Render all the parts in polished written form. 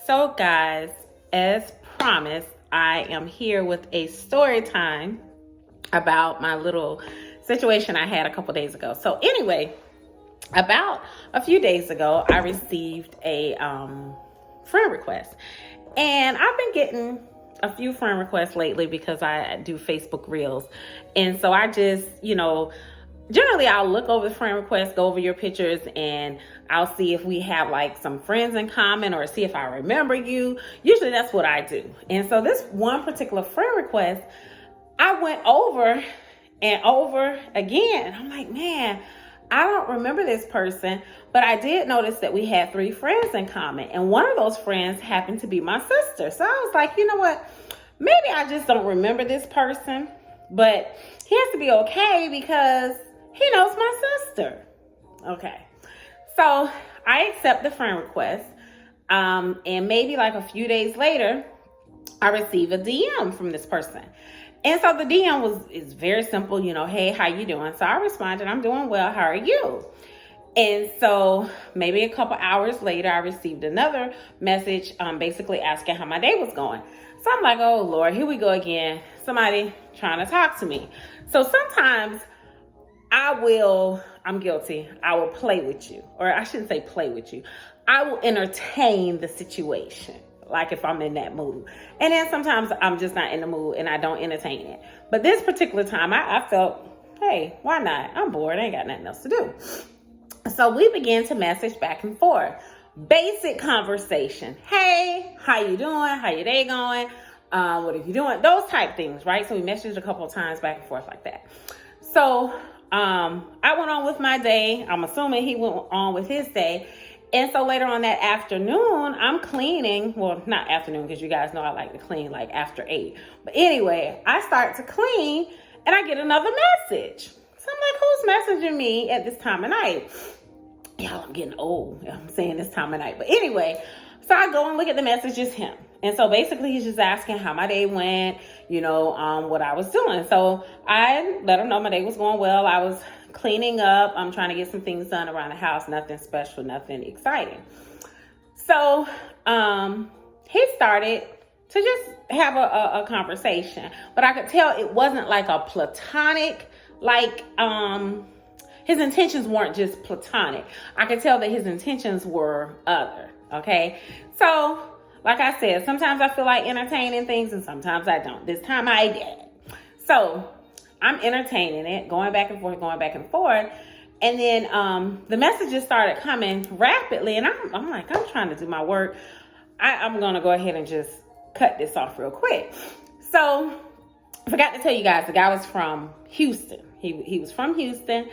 So guys, as promised, I am here with a story time about my little situation I had a couple days ago. So anyway, about a few days ago, I received a friend request. And I've been getting a few friend requests lately because I do Facebook Reels. And so I just, generally I'll look over the friend request, go over your pictures, and I'll see if we have like some friends in common or see if I remember you. Usually that's what I do. And so this one particular friend request, I went over and over again. I'm like, man, I don't remember this person, but I did notice that we had 3 friends in common. And one of those friends happened to be my sister. So I was like, you know what? Maybe I just don't remember this person, but he has to be okay because he knows my sister. Okay. So I accept the friend request. And maybe like a few days later, I receive a DM from this person. And so the DM is very simple, hey, how you doing? So I responded, I'm doing well. How are you? And so maybe a couple hours later, I received another message, basically asking how my day was going. So I'm like, oh Lord, here we go again. Somebody trying to talk to me. So sometimes I'm guilty. I will play with you, or I shouldn't say play with you. I will entertain the situation. Like if I'm in that mood. And then sometimes I'm just not in the mood and I don't entertain it. But this particular time I felt, hey, why not? I'm bored. I ain't got nothing else to do. So we began to message back and forth. Basic conversation. Hey, how you doing? How your day going? What are you doing? Those type things, right? So we messaged a couple of times back and forth like that. So I went on with my day. I'm assuming he went on with his day. And so later on that afternoon, I'm cleaning. Well, not afternoon, because you guys know I like to clean like after 8. But anyway, I start to clean and I get another message. So I'm like, who's messaging me at this time of night? Y'all, I'm getting old. I'm saying this time of night. But anyway, so I go and look at the message, it's him. And so basically he's just asking how my day went, what I was doing. So I let him know my day was going well. I was cleaning up. I'm trying to get some things done around the house. Nothing special, nothing exciting. So he started to just have a conversation. But I could tell it wasn't like a platonic, his intentions weren't just platonic. I could tell that his intentions were other. Okay. So like I said, sometimes I feel like entertaining things and sometimes I don't. This time I did. So I'm entertaining it, going back and forth. And then the messages started coming rapidly. And I'm like, I'm trying to do my work. I'm going to go ahead and just cut this off real quick. So I forgot to tell you guys, the guy was from Houston. He was from Houston.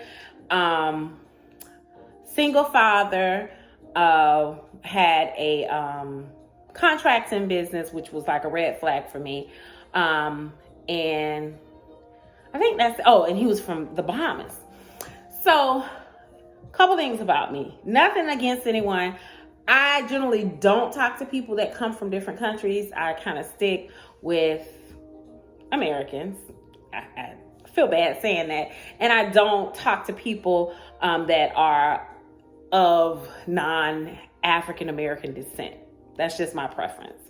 Single father, had a contracting business, which was like a red flag for me. And I think and he was from the Bahamas. So a couple things about me. Nothing against anyone. I generally don't talk to people that come from different countries. I kind of stick with Americans. I feel bad saying that. And I don't talk to people that are of non-African American descent. That's just my preference.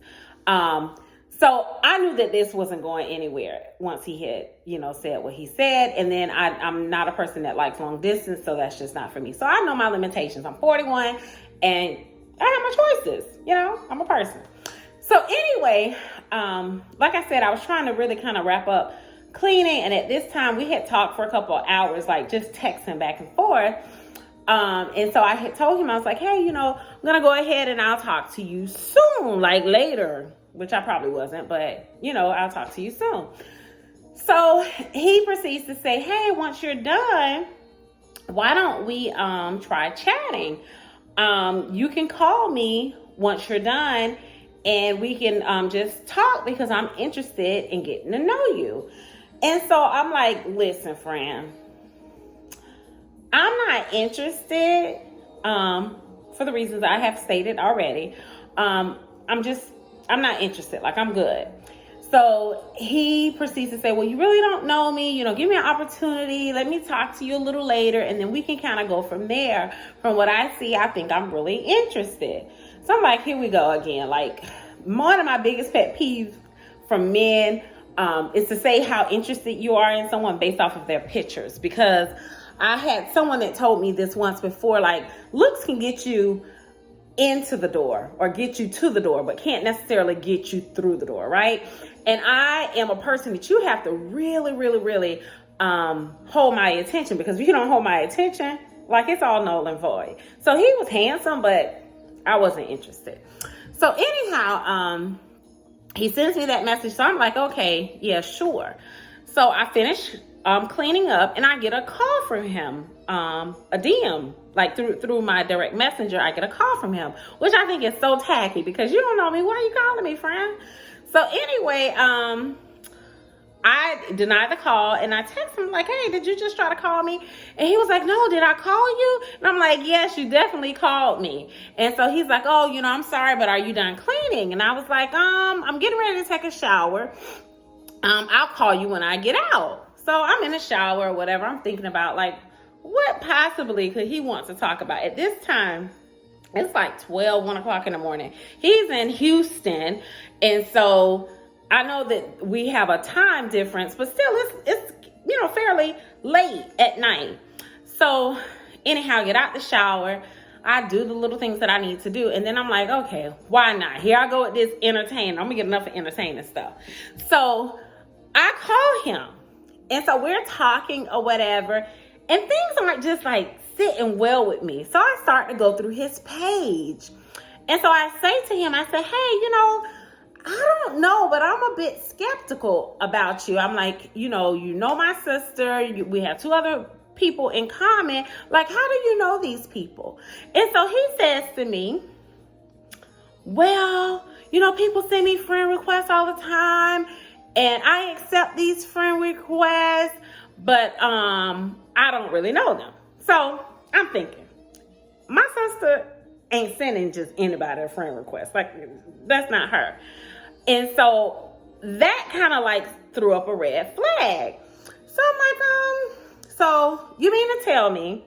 So I knew that this wasn't going anywhere once he had, said what he said. And then I'm not a person that likes long distance, so that's just not for me. So I know my limitations. I'm 41 and I have my choices. I'm a person. So anyway, like I said, I was trying to really kind of wrap up cleaning. And at this time we had talked for a couple of hours, like just texting back and forth. And so I had told him, I was like, hey, I'm going to go ahead and I'll talk to you soon, like later, which I probably wasn't, but I'll talk to you soon. So he proceeds to say, hey, once you're done, why don't we, try chatting? You can call me once you're done and we can, just talk because I'm interested in getting to know you. And so I'm like, listen, friend, I'm not interested, for the reasons I have stated already. I'm not interested. Like, I'm good. So he proceeds to say, well, you really don't know me. Give me an opportunity. Let me talk to you a little later. And then we can kind of go from there. From what I see, I think I'm really interested. So I'm like, here we go again. Like, one of my biggest pet peeves from men is to say how interested you are in someone based off of their pictures. Because I had someone that told me this once before, like, looks can get you into the door or get you to the door, but can't necessarily get you through the door, right? And I am a person that you have to really, really, really hold my attention, because if you don't hold my attention, like, it's all null and void. So he was handsome, but I wasn't interested. So anyhow, he sends me that message. So I'm like, okay, yeah, sure. So I finish cleaning up, and I get a call from him, a DM, like through my direct messenger. I get a call from him, which I think is so tacky, because you don't know me. Why are you calling me, friend? So anyway, I denied the call, and I text him like, hey, did you just try to call me? And he was like, no, did I call you? And I'm like, yes, you definitely called me. And so he's like, oh, I'm sorry, but are you done cleaning? And I was like, I'm getting ready to take a shower. I'll call you when I get out. So I'm in the shower or whatever. I'm thinking about, like, what possibly could he want to talk about? At this time, it's like 1 o'clock in the morning. He's in Houston. And so I know that we have a time difference, but still it's fairly late at night. So anyhow, I get out the shower. I do the little things that I need to do. And then I'm like, okay, why not? Here I go with this entertainment. I'm gonna get enough of entertaining stuff. So I call him. And so we're talking or whatever. And things aren't just like sitting well with me. So I start to go through his page. And so I say to him, I say, hey, I don't know, but I'm a bit skeptical about you. I'm like, you know my sister. We have 2 other people in common. Like, how do you know these people? And so he says to me, well, people send me friend requests all the time, and I accept these friend requests, but I don't really know them. So I'm thinking, my sister ain't sending just anybody a friend request. Like, that's not her. And so that kind of like threw up a red flag. So I'm like, so you mean to tell me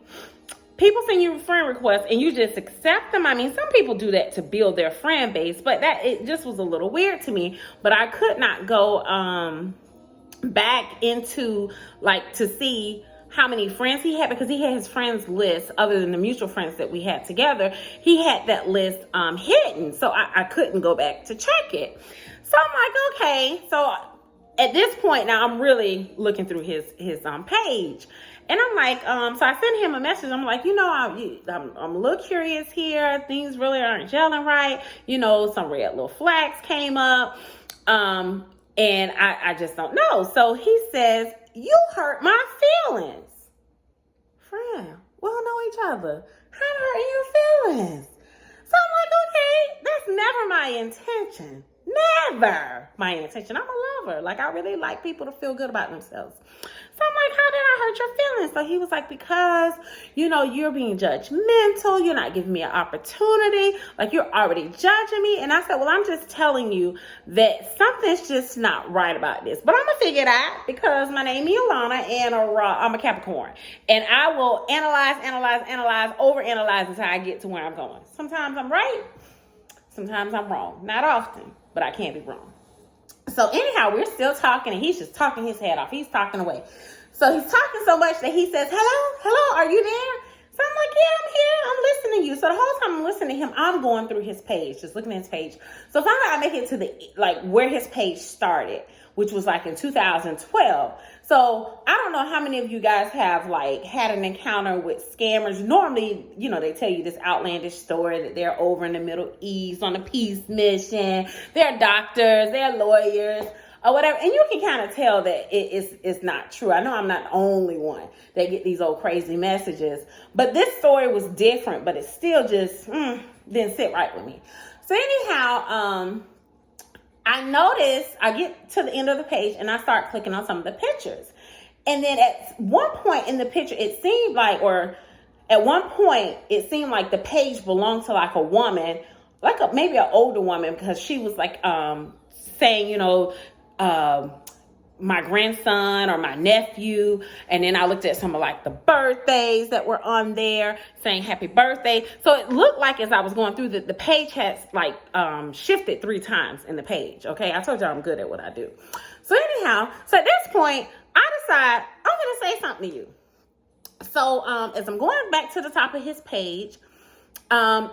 people send you friend requests and you just accept them? I mean, some people do that to build their friend base, but it just was a little weird to me. But I could not go back into, like, to see how many friends he had, because he had his friends list, other than the mutual friends that we had together. He had that list hidden, so I couldn't go back to check it. So I'm like, okay. So at this point now, I'm really looking through his page, and I'm like, so I sent him a message. I'm like, I'm a little curious here. Things really aren't gelling right. Some red little flags came up, and I just don't know. So he says, you hurt my feelings. Friend, we don't know each other. How hurting your feelings? So I'm like, okay, that's never my intention. Never my intention. I'm a lover. Like, I really like people to feel good about themselves. So I'm like, how did I hurt your feelings? So he was like, because, you're being judgmental. You're not giving me an opportunity. Like, you're already judging me. And I said, well, I'm just telling you that something's just not right about this. But I'm going to figure it out, because my name is Ilana, and I'm a Capricorn. And I will analyze, overanalyze until I get to where I'm going. Sometimes I'm right. Sometimes I'm wrong. Not often, but I can't be wrong. So anyhow, we're still talking, and he's just talking his head off. He's talking away. So he's talking so much that he says, hello, are you there? So I'm like, yeah, I'm here. I'm listening to you. So the whole time I'm listening to him, I'm going through his page, just looking at his page. So finally I make it to where his page started, which was like in 2012. So I don't know how many of you guys have had an encounter with scammers. Normally, they tell you this outlandish story that they're over in the Middle East on a peace mission. They're doctors, they're lawyers, or whatever. And you can kind of tell that it's not true. I know I'm not the only one that get these old crazy messages. But this story was different, but it still just didn't sit right with me. So anyhow, I noticed, I get to the end of the page and I start clicking on some of the pictures. And then at one point in the picture, it seemed like the page belonged to like a woman, maybe an older woman, because she was like saying, my grandson or my nephew. And then I looked at some of like the birthdays that were on there saying happy birthday. So it looked like as I was going through the page has like shifted 3 times in the page. Okay. I told y'all I'm good at what I do. So anyhow, so at this point I decide I'm going to say something to you. So as I'm going back to the top of his page,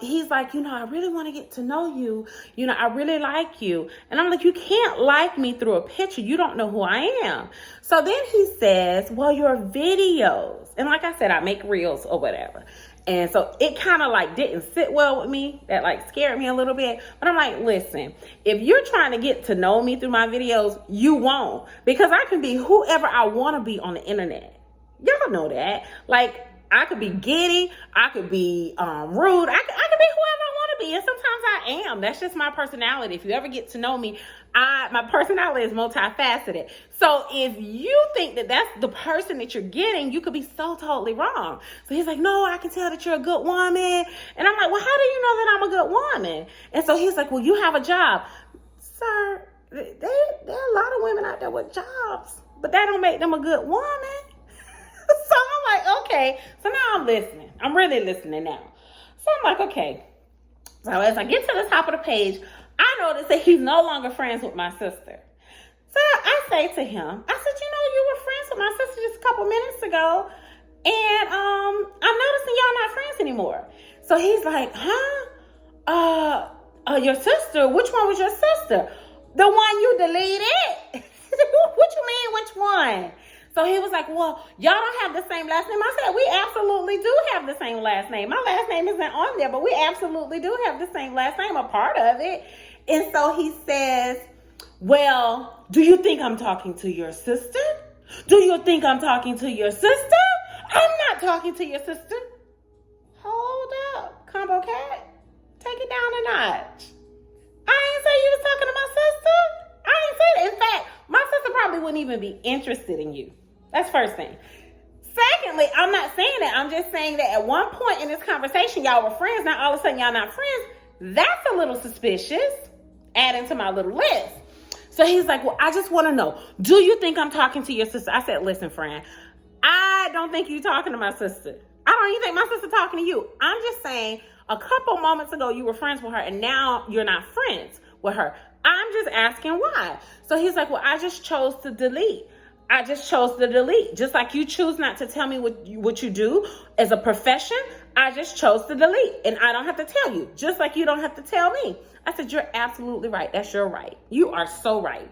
he's like, I really want to get to know you. I really like you. And I'm like, you can't like me through a picture. You don't know who I am. So then he says, well, your videos. And like I said, I make reels or whatever. And so it kind of like didn't sit well with me. That like scared me a little bit. But I'm like, listen, if you're trying to get to know me through my videos, you won't. Because I can be whoever I want to be on the internet. Y'all know that. Like, I could be giddy. I could be rude. I could be whoever I want to be. And sometimes I am. That's just my personality. If you ever get to know me, my personality is multifaceted. So if you think that that's the person that you're getting, you could be so totally wrong. So he's like, no, I can tell that you're a good woman. And I'm like, well, how do you know that I'm a good woman? And so he's like, well, you have a job. Sir, there are a lot of women out there with jobs, but that don't make them a good woman. So I'm like, okay. So now I'm listening. I'm really listening now. So I'm like, okay. So as I get to the top of the page, I notice that he's no longer friends with my sister. So I say to him, I said, you were friends with my sister just a couple minutes ago. And I'm noticing y'all not friends anymore. So he's like, huh? Your sister? Which one was your sister? The one you deleted? What you mean, which one? So he was like, well, y'all don't have the same last name. I said, we absolutely do have the same last name. My last name isn't on there, but we absolutely do have the same last name, a part of it. And so he says, well, do you think I'm talking to your sister? Do you think I'm talking to your sister? I'm not talking to your sister. Hold up, Combo Cat. Take it down a notch. I ain't say you was talking to my sister. I ain't say that. In fact, my sister probably wouldn't even be interested in you. That's first thing. Secondly, I'm not saying that. I'm just saying that at one point in this conversation, y'all were friends. Now all of a sudden, y'all not friends. That's a little suspicious. Adding to my little list. So he's like, well, I just want to know, do you think I'm talking to your sister? I said, listen, friend, I don't think you're talking to my sister. I don't even think my sister talking to you. I'm just saying a couple moments ago, you were friends with her and now you're not friends with her. I'm just asking why. So he's like, well, I just chose to delete. I just chose to delete. Just like you choose not to tell me what you do as a profession, I just chose to delete. And I don't have to tell you, just like you don't have to tell me. I said, you're absolutely right. That's your right. You are so right.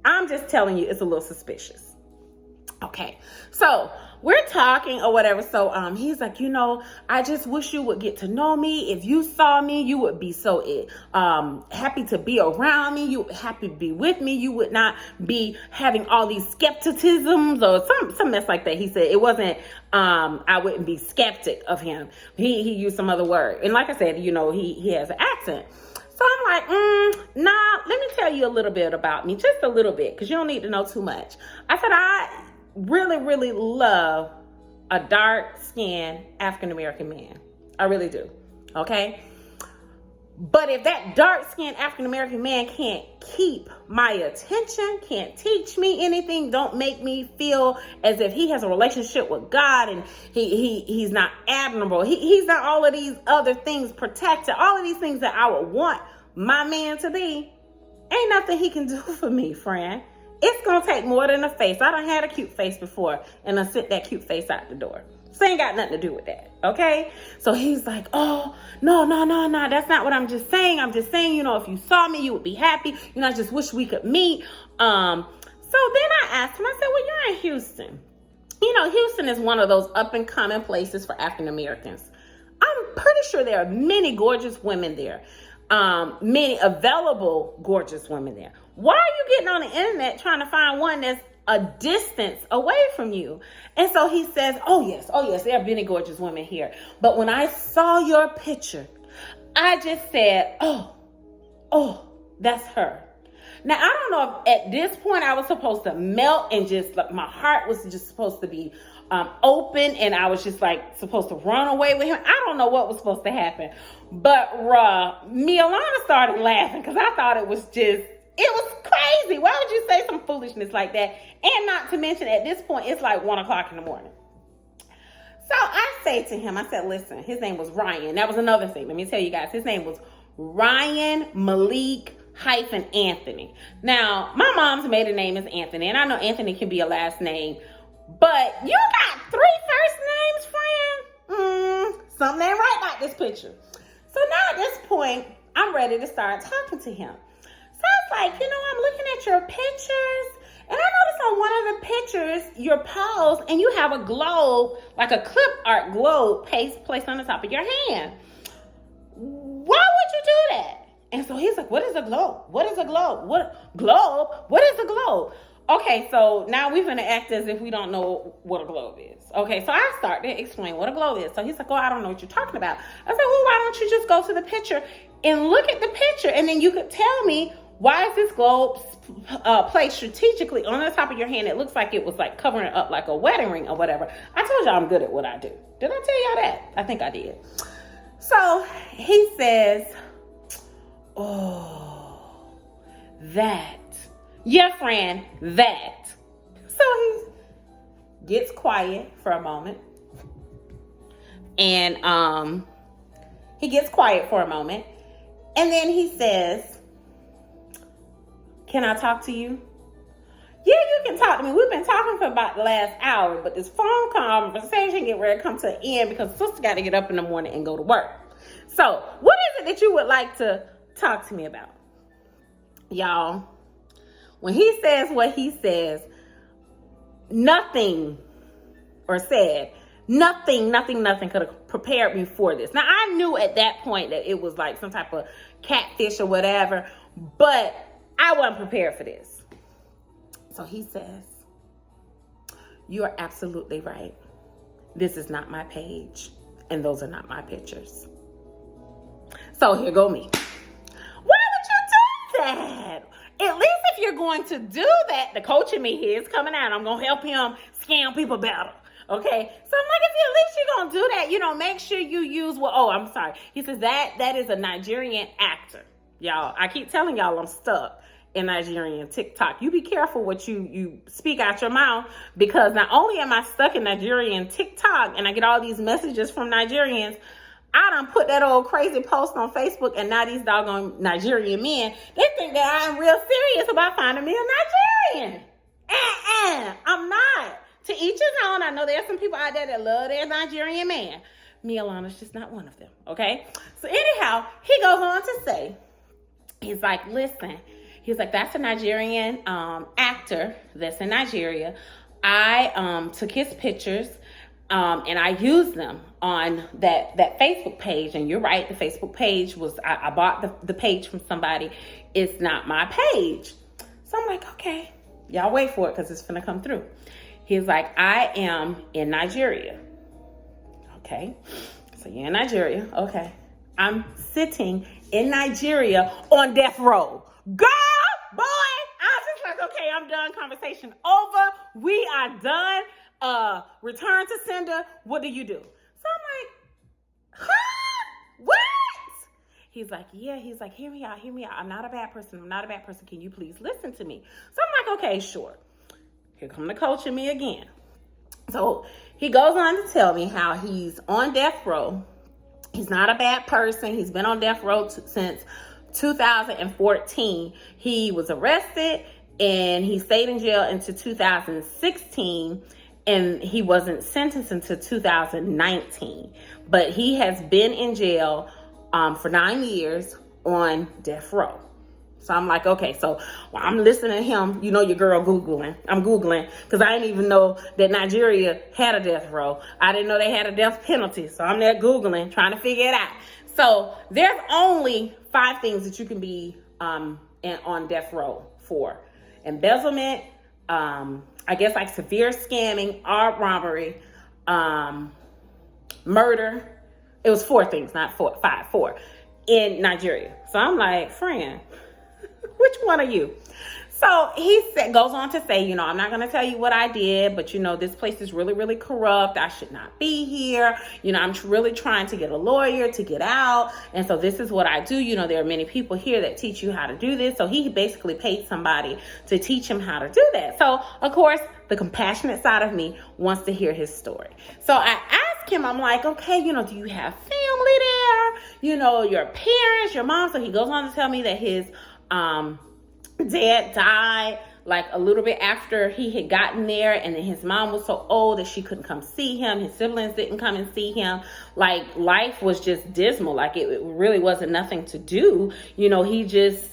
I'm just telling you it's a little suspicious. Okay, so we're talking or whatever. So he's like, I just wish you would get to know me. If you saw me, you would be so happy to be around me. You would happy to be with me. You would not be having all these skepticisms or some mess like that. He said it wasn't, I wouldn't be skeptic of him. He used some other word. And like I said, he has an accent. So I'm like, nah, let me tell you a little bit about me, just a little bit, because you don't need to know too much. I said, I really, really love a dark-skinned African-American man. I really do, okay? But if that dark-skinned African-American man can't keep my attention, can't teach me anything, don't make me feel as if he has a relationship with God and he's not admirable, he's not all of these other things protected, all of these things that I would want my man to be, ain't nothing he can do for me, friend. It's going to take more than a face. I done had a cute face before and I sent that cute face out the door. So ain't got nothing to do with that. Okay. So he's like, oh, no. That's not what I'm just saying. I'm just saying, if you saw me, you would be happy. I just wish we could meet. So then I asked him, I said, well, you're in Houston. Houston is one of those up and coming places for African Americans. I'm pretty sure there are many gorgeous women there. Many available gorgeous women there. Why are you getting on the internet trying to find one that's a distance away from you? And so he says, oh yes, there are many gorgeous women here. But when I saw your picture, I just said, oh, that's her. Now, I don't know if at this point I was supposed to melt and just like my heart was just supposed to be open and I was just like supposed to run away with him. I don't know what was supposed to happen. But me, Alana started laughing because I thought it was It was crazy. Why would you say some foolishness like that? And not to mention, at this point, it's like 1 o'clock in the morning. So I say to him, I said, listen, his name was Ryan. That was another thing. Let me tell you guys, his name was Ryan Malik Anthony. Now, my mom's maiden name is Anthony, and I know Anthony can be a last name, but you got 3 first names, friend? Something ain't right about this picture. So now at this point, I'm ready to start talking to him. So I was like, I'm looking at your pictures, and I noticed on one of the pictures, your pose, and you have a globe, like a clip art globe placed on the top of your hand. Why would you do that? And so he's like, what is a globe? What is a globe? What globe? What is a globe? Okay, so now we're going to act as if we don't know what a globe is. Okay, so I start to explain what a globe is. So he's like, I don't know what you're talking about. I said, well, why don't you just go to the picture and look at the picture, and then you could tell me, why is this globe placed strategically on the top of your hand? It looks like it was like covering it up like a wedding ring or whatever. I told y'all I'm good at what I do. Did I tell y'all that? I think I did. So he says, oh, that. Yeah, friend, that. So he gets quiet for a moment. And And then he says, can I talk to you? Yeah, you can talk to me. We've been talking for about the last hour, but this phone conversation get ready to come to an end because sister got to get up in the morning and go to work. So what is it that you would like to talk to me about? Y'all, when he says what he says, nothing could have prepared me for this. Now, I knew at that point that it was like some type of catfish or whatever, but I wasn't prepared for this. So he says, you are absolutely right. This is not my page, and those are not my pictures. So here go me. Why would you do that? At least if you're going to do that, the coach in me here is coming out. I'm going to help him scam people better. Okay? So I'm like, if at least you're going to do that, make sure you use I'm sorry. He says that is a Nigerian actor. Y'all, I keep telling y'all I'm stuck in Nigerian TikTok. You be careful what you speak out your mouth, because not only am I stuck in Nigerian TikTok and I get all these messages from Nigerians, I done put that old crazy post on Facebook, and now these doggone Nigerian men, they think that I'm real serious about finding me a Nigerian. I'm not. To each his own. I know there's some people out there that love their Nigerian man. Me, Alana's just not one of them, okay? So anyhow, he goes on to say, he's like, listen, that's a Nigerian actor that's in Nigeria. I took his pictures and I used them on that Facebook page. And you're right, the Facebook page was, I bought the page from somebody. It's not my page. So I'm like, okay, y'all wait for it because it's gonna come through. He's like, I am in Nigeria. Okay, so you're in Nigeria. Okay, I'm sitting in Nigeria on death row. Girl, boy, I was just like, okay, I'm done. Conversation over. We are done. Return to sender. What do you do? So I'm like, huh? What? He's like, yeah. He's like, hear me out. I'm not a bad person. Can you please listen to me? So I'm like, okay, sure. Here come the coach and me again. So he goes on to tell me how he's on death row. He's not a bad person. He's been on death row since 2014. He was arrested and he stayed in jail until 2016, and he wasn't sentenced until 2019. But he has been in jail for 9 years on death row. So I'm like, okay, so while I'm listening to him, your girl Googling. I'm Googling because I didn't even know that Nigeria had a death row. I didn't know they had a death penalty. So I'm there Googling, trying to figure it out. So there's only 5 things that you can be on death row for. Embezzlement, I guess like severe scamming, armed robbery, murder. It was 4 things, not 4 in Nigeria. So I'm like, friend, which one are you? So goes on to say, I'm not going to tell you what I did, but this place is really, really corrupt. I should not be here. I'm really trying to get a lawyer to get out. And so this is what I do. There are many people here that teach you how to do this. So he basically paid somebody to teach him how to do that. So of course, the compassionate side of me wants to hear his story. So I asked him, I'm like, okay, do you have family there? Your parents, your mom. So he goes on to tell me that his, dad died like a little bit after he had gotten there, and then his mom was so old that she couldn't come see him. His siblings didn't come and see him. Like, life was just dismal. Like, it really wasn't nothing to do. He just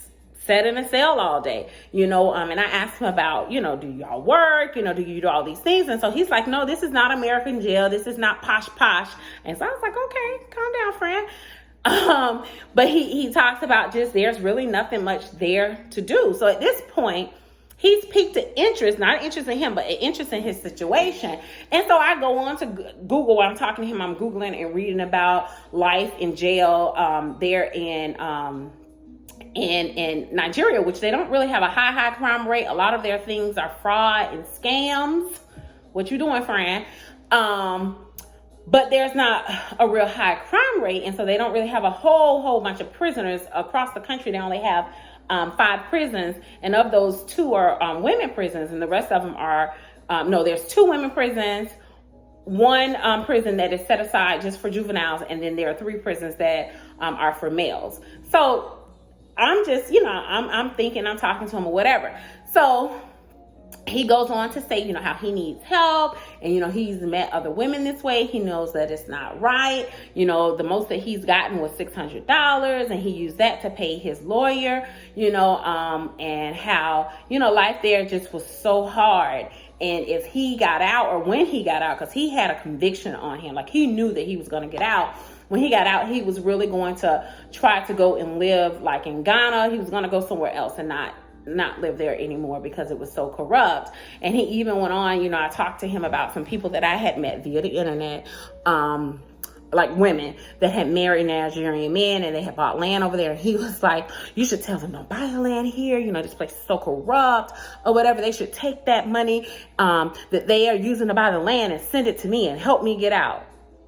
sat in a cell all day, and I asked him about, do y'all work? Do you do all these things? And so he's like, no, this is not American jail. This is not posh. And so I was like, okay, calm down, friend. But he talks about just there's really nothing much there to do. So at this point, he's piqued an interest, not an interest in him, but an interest in his situation. And so I go on to Google while I'm talking to him. I'm Googling and reading about life in jail there in Nigeria, which they don't really have a high crime rate. A lot of their things are fraud and scams. What you doing, friend? But there's not a real high crime rate, and so they don't really have a whole bunch of prisoners across the country. They only have 5 prisons, and of those 2 are women prisons, and the rest of them are there's 2 women prisons, 1 prison that is set aside just for juveniles, and then there are 3 prisons that are for males. So I'm just I'm thinking, I'm talking to him or whatever. So he goes on to say, how he needs help, and, he's met other women this way. He knows that it's not right. The most that he's gotten was $600, and he used that to pay his lawyer, and how, life there just was so hard. And if he got out, or when he got out, because he had a conviction on him, like he knew that he was going to get out. When he got out, he was really going to try to go and live like in Ghana. He was going to go somewhere else and not live there anymore because it was so corrupt. And he even went on, I talked to him about some people that I had met via the internet, like women that had married Nigerian men and they had bought land over there. And he was like, you should tell them don't buy the land here. This place is so corrupt or whatever. They should take that money that they are using to buy the land and send it to me and help me get out.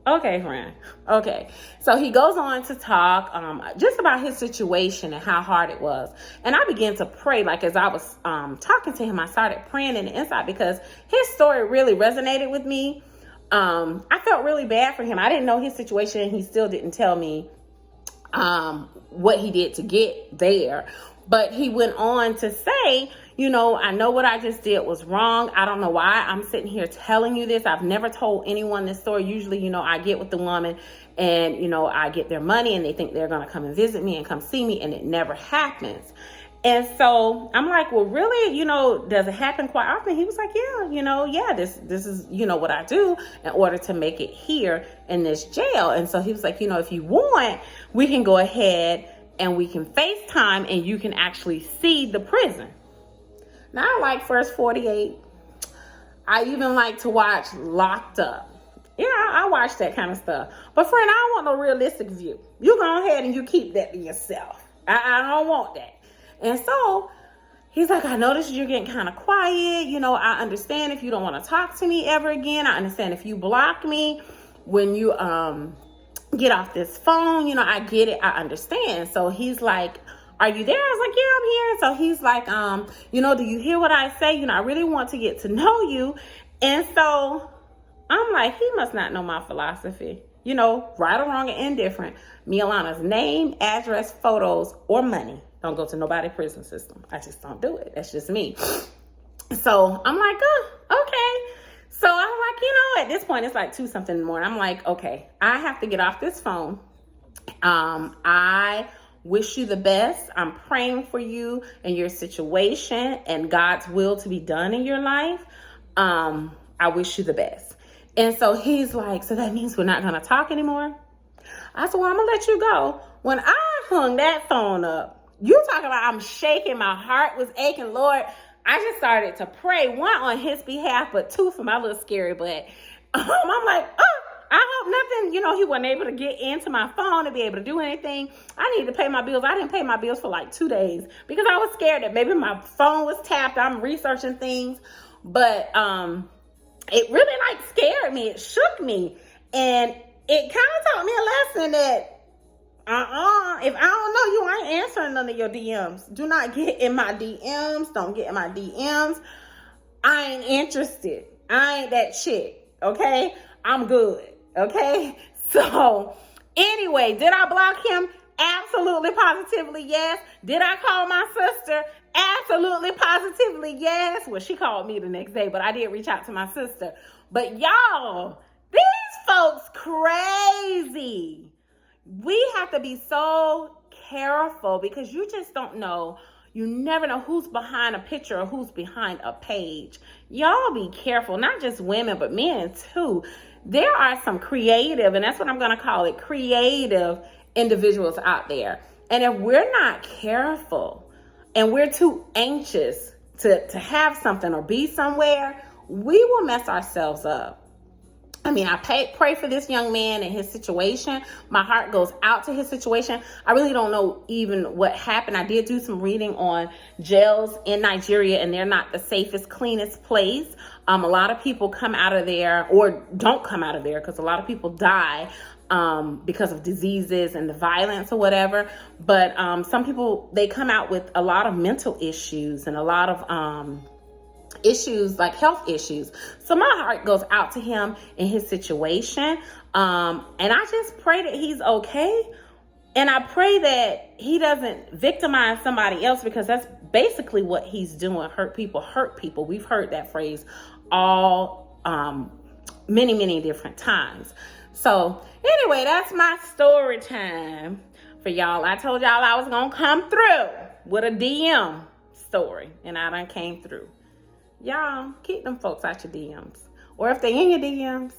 Okay, friend. Okay. So he goes on to talk just about his situation and how hard it was. And I began to pray. Like, as I was talking to him, I started praying in the inside because his story really resonated with me. I felt really bad for him. I didn't know his situation, and he still didn't tell me what he did to get there. But he went on to say, I know what I just did was wrong. I don't know why I'm sitting here telling you this. I've never told anyone this story. Usually, I get with the woman and, I get their money and they think they're going to come and visit me and come see me, and it never happens. And so I'm like, well, really, does it happen quite often? He was like, yeah, this is, what I do in order to make it here in this jail. And so he was like, if you want, we can go ahead and we can FaceTime and you can actually see the prison. Now, I like First 48. I even like to watch Locked Up. Yeah, I watch that kind of stuff. But friend, I don't want no realistic view. You go ahead and you keep that to yourself. I don't want that. And so he's like, I noticed you're getting kind of quiet. I understand if you don't want to talk to me ever again. I understand if you block me when you get off this phone. I get it. I understand. So he's like, are you there? I was like, yeah, I'm here. So he's like, do you hear what I say? I really want to get to know you. And so I'm like, he must not know my philosophy. Right or wrong and indifferent. Me, Alana's name, address, photos, or money don't go to nobody's prison system. I just don't do it. That's just me. So I'm like, okay. So I'm like, at this point, it's like 2-something in the morning. I'm like, okay, I have to get off this phone. I wish you the best. I'm praying for you and your situation and God's will to be done in your life. I wish you the best. And so he's like, so that means we're not going to talk anymore? I said, well, I'm going to let you go. When I hung that phone up, you talking about I'm shaking, my heart was aching, Lord. I just started to pray, 1, on his behalf, but 2, for my little scary butt. I'm like, I hope nothing, he wasn't able to get into my phone to be able to do anything. I needed to pay my bills. I didn't pay my bills for like 2 days because I was scared that maybe my phone was tapped. I'm researching things, but it really like scared me. It shook me, and it kind of taught me a lesson that if I don't know you, I ain't answering none of your DMs. Do not get in my DMs. Don't get in my DMs. I ain't interested. I ain't that chick. Okay, I'm good. Okay, so anyway, did I block him? Absolutely, positively, yes. Did I call my sister? Absolutely, positively, yes. Well, she called me the next day, but I did reach out to my sister. But y'all, these folks crazy. We have to be so careful because you just don't know. You never know who's behind a picture or who's behind a page. Y'all be careful, not just women, but men too. There are some creative, and that's what I'm going to call it, creative individuals out there. And if we're not careful and we're too anxious to have something or be somewhere, we will mess ourselves up. I mean, I pray for this young man and his situation. My heart goes out to his situation. I really don't know even what happened. I did do some reading on jails in Nigeria, and they're not the safest, cleanest place. A lot of people come out of there or don't come out of there because a lot of people die because of diseases and the violence or whatever. But some people, they come out with a lot of mental issues and a lot of issues, like health issues. So my heart goes out to him in his situation. And I just pray that he's okay. And I pray that he doesn't victimize somebody else, because that's basically what he's doing. Hurt people hurt people. We've heard that phrase all many different times. So anyway, that's my story time for y'all. I told y'all I was gonna come through with a DM story, and I done came through. Y'all, keep them folks out your DMs. Or if they in your DMs,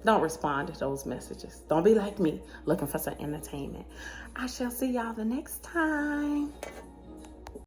don't respond to those messages. Don't be like me, looking for some entertainment. I shall see y'all the next time.